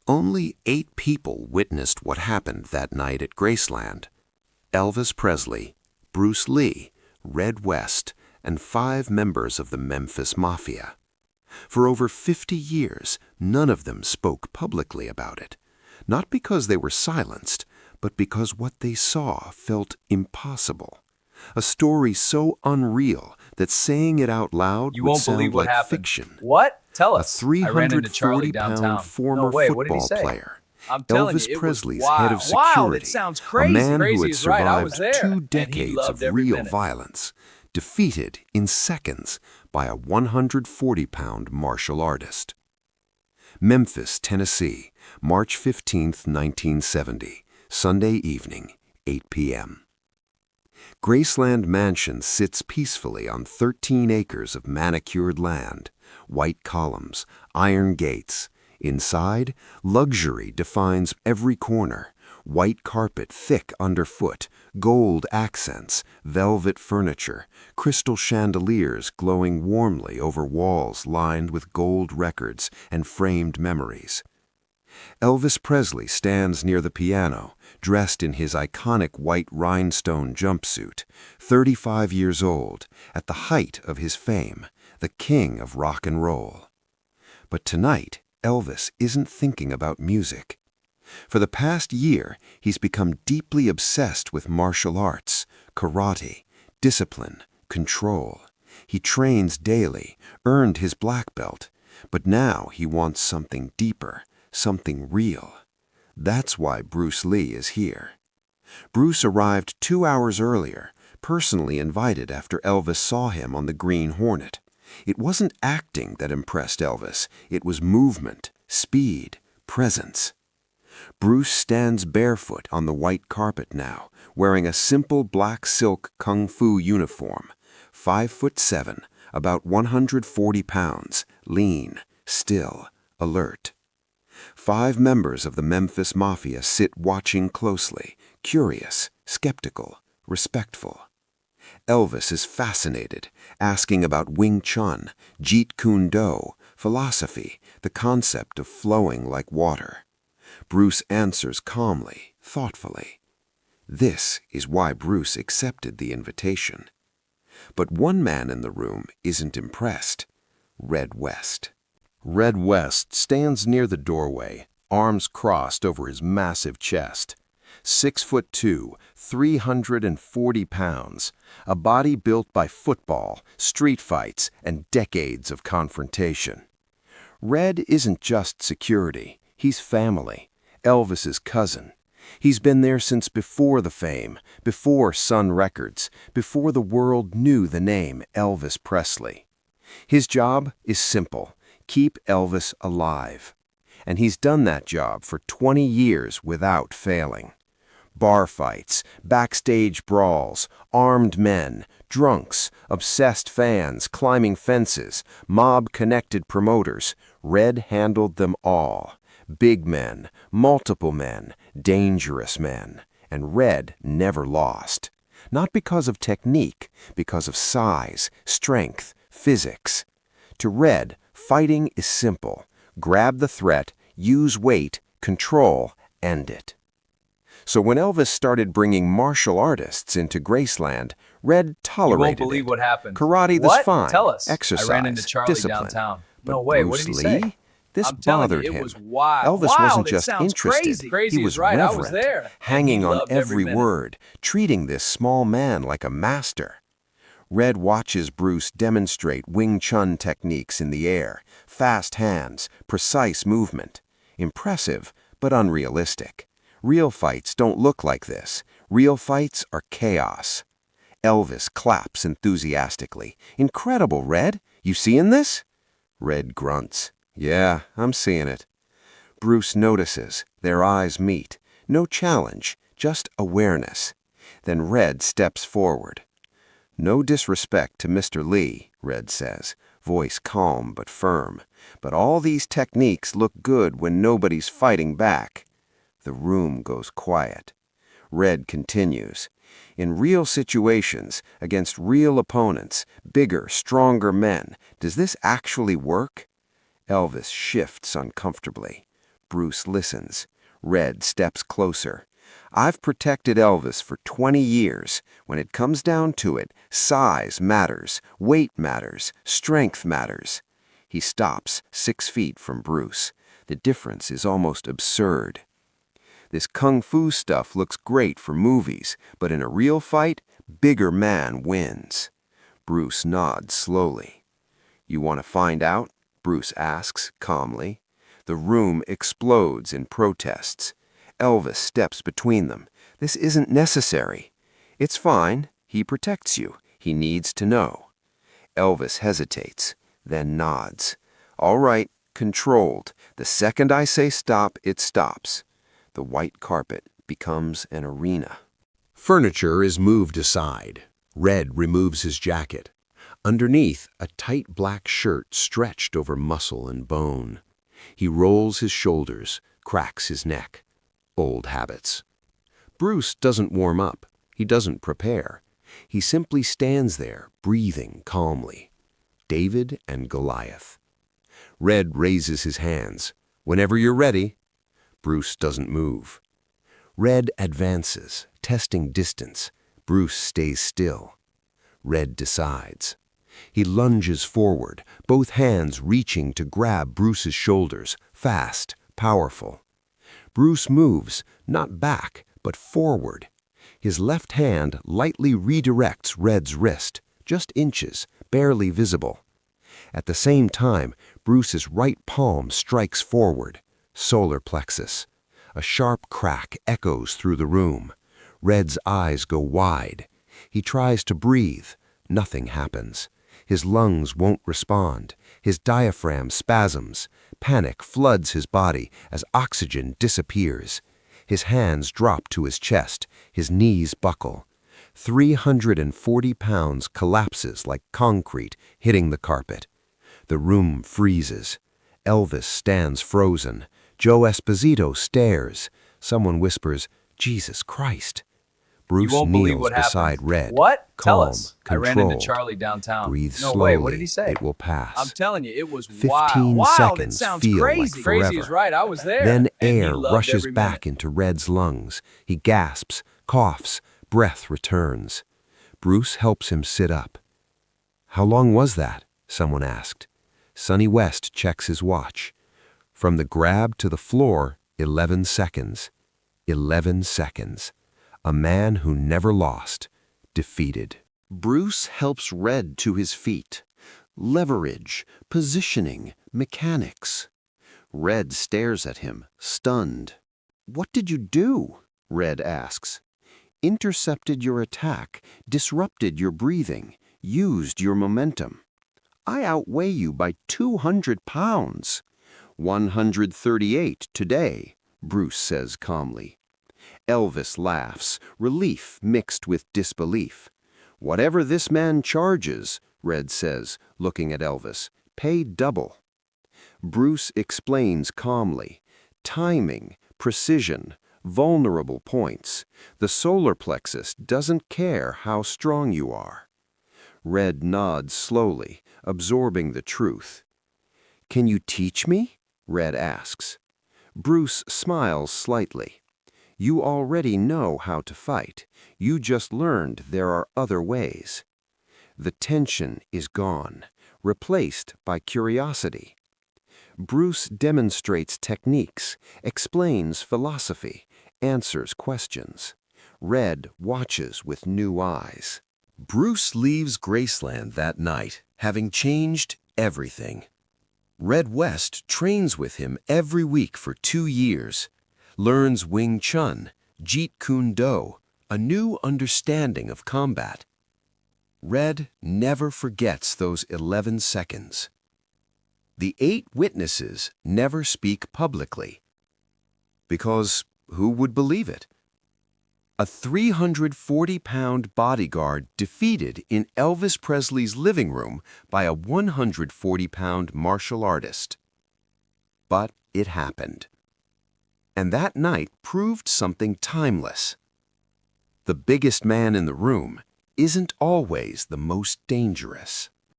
Only 8 people witnessed what happened that night at Graceland. Elvis Presley, Bruce Lee, Red West, and 5 members of the Memphis Mafia. For over 50 years, none of them spoke publicly about it, not because they were silenced, but because what they saw felt impossible. A story so unreal that saying it out loud You would won't believe sound what like happened. fiction. What? Tell A us. I ran into Charlie 340-pound downtown. former No way. What did he football say? player, I'm telling Elvis you, it was Presley's wild. head of Wild. It security, sounds a crazy. man who Crazy had is right. I was survived there, 2 and he decades loved of every real minute. violence, defeated in seconds by a 140-pound martial artist. Memphis, Tennessee, March 15, 1970, Sunday evening, 8 p.m. Graceland Mansion sits peacefully on 13 acres of manicured land, white columns, iron gates. Inside, luxury defines every corner, white carpet thick underfoot, gold accents, velvet furniture, crystal chandeliers glowing warmly over walls lined with gold records and framed memories. Elvis Presley stands near the piano, dressed in his iconic white rhinestone jumpsuit, 35 years old, at the height of his fame, the king of rock and roll. But tonight, Elvis isn't thinking about music. For the past year, he's become deeply obsessed with martial arts, karate, discipline, control. He trains daily, earned his black belt, but now he wants something deeper, something real. That's why Bruce Lee is here. Bruce arrived 2 hours earlier, personally invited after Elvis saw him on the Green Hornet. It wasn't acting that impressed Elvis, it was movement, speed, presence. Bruce stands barefoot on the white carpet now, wearing a simple black silk kung fu uniform, 5'7", about 140 pounds, lean, still, alert. 5 members of the Memphis Mafia sit watching closely, curious, skeptical, respectful. Elvis is fascinated, asking about Wing Chun, Jeet Kune Do, philosophy, the concept of flowing like water. Bruce answers calmly, thoughtfully. This is why Bruce accepted the invitation. But one man in the room isn't impressed. Red West. Red West stands near the doorway, arms crossed over his massive chest. 6'2", 340 pounds, a body built by football, street fights, and decades of confrontation. Red isn't just security, he's family, Elvis's cousin. He's been there since before the fame, before Sun Records, before the world knew the name Elvis Presley. His job is simple: keep Elvis alive. And he's done that job for 20 years without failing. Bar fights, backstage brawls, armed men, drunks, obsessed fans, climbing fences, mob-connected promoters. Red handled them all. Big men, multiple men, dangerous men. And Red never lost. Not because of technique, because of size, strength, physics. To Red, fighting is simple. Grab the threat, use weight, control, end it. So when Elvis started bringing martial artists into Graceland, Red tolerated You won't believe it. what happened. Karate was What? fine. Tell us. Exercise, I ran into Charlie discipline. downtown. But No way. Bruce What did he Lee? say? This I'm telling bothered you, him. it was wild. Elvis Wild, wasn't it just sounds interested. Crazy. Crazy he is was right. I was reverent, there, and hanging he on loved every every minute. word, treating this small man like a master. Red watches Bruce demonstrate Wing Chun techniques in the air, fast hands, precise movement. Impressive, but unrealistic. Real fights don't look like this. Real fights are chaos. Elvis claps enthusiastically. Incredible, Red. You seeing this? Red grunts. Yeah, I'm seeing it. Bruce notices. Their eyes meet. No challenge, just awareness. Then Red steps forward. No disrespect to Mr. Lee, Red says, voice calm but firm. But all these techniques look good when nobody's fighting back. The room goes quiet. Red continues. In real situations, against real opponents, bigger, stronger men, does this actually work? Elvis shifts uncomfortably. Bruce listens. Red steps closer. I've protected Elvis for 20 years. When it comes down to it, size matters, weight matters, strength matters. He stops 6 feet from Bruce. The difference is almost absurd. This kung fu stuff looks great for movies, but in a real fight, bigger man wins. Bruce nods slowly. You want to find out? Bruce asks calmly. The room explodes in protests. Elvis steps between them. This isn't necessary. It's fine. He protects you. He needs to know. Elvis hesitates, then nods. All right, controlled. The second I say stop, it stops. The white carpet becomes an arena. Furniture is moved aside. Red removes his jacket. Underneath, a tight black shirt stretched over muscle and bone. He rolls his shoulders, cracks his neck. Old habits. Bruce doesn't warm up. He doesn't prepare. He simply stands there, breathing calmly. David and Goliath. Red raises his hands. Whenever you're ready. Bruce doesn't move. Red advances, testing distance. Bruce stays still. Red decides. He lunges forward, both hands reaching to grab Bruce's shoulders, fast, powerful. Bruce moves, not back, but forward. His left hand lightly redirects Red's wrist, just inches, barely visible. At the same time, Bruce's right palm strikes forward, solar plexus. A sharp crack echoes through the room. Red's eyes go wide. He tries to breathe. Nothing happens. His lungs won't respond. His diaphragm spasms. Panic floods his body as oxygen disappears. His hands drop to his chest. His knees buckle. 340 pounds collapses like concrete hitting the carpet. The room freezes. Elvis stands frozen. Joe Esposito stares. Someone whispers, "Jesus Christ." Bruce You won't believe kneels what beside happened. Red. What? Tell Calm, us. I ran into controlled. Charlie downtown. Breathe No slowly. way. What did he say? It will pass. I'm telling you, it was 15 wild. Wild. It seconds sounds feel crazy. like forever. Crazy is right. I was there. Then And he air loved rushes every back minute. into Red's lungs. He gasps, coughs, breath returns. Bruce helps him sit up. How long was that? Someone asked. Sonny West checks his watch. From the grab to the floor, 11 seconds. 11 seconds. A man who never lost, defeated. Bruce helps Red to his feet. Leverage, positioning, mechanics. Red stares at him, stunned. What did you do? Red asks. Intercepted your attack, disrupted your breathing, used your momentum. I outweigh you by 200 pounds. 138 today, Bruce says calmly. Elvis laughs, relief mixed with disbelief. Whatever this man charges, Red says, looking at Elvis, pay double. Bruce explains calmly. Timing, precision, vulnerable points. The solar plexus doesn't care how strong you are. Red nods slowly, absorbing the truth. Can you teach me? Red asks. Bruce smiles slightly. You already know how to fight. You just learned there are other ways. The tension is gone, replaced by curiosity. Bruce demonstrates techniques, explains philosophy, answers questions. Red watches with new eyes. Bruce leaves Graceland that night, having changed everything. Red West trains with him every week for 2 years. Learns Wing Chun, Jeet Kune Do, a new understanding of combat. Red never forgets those 11 seconds. The 8 witnesses never speak publicly. Because who would believe it? A 340-pound bodyguard defeated in Elvis Presley's living room by a 140-pound martial artist. But it happened. And that night proved something timeless. The biggest man in the room isn't always the most dangerous.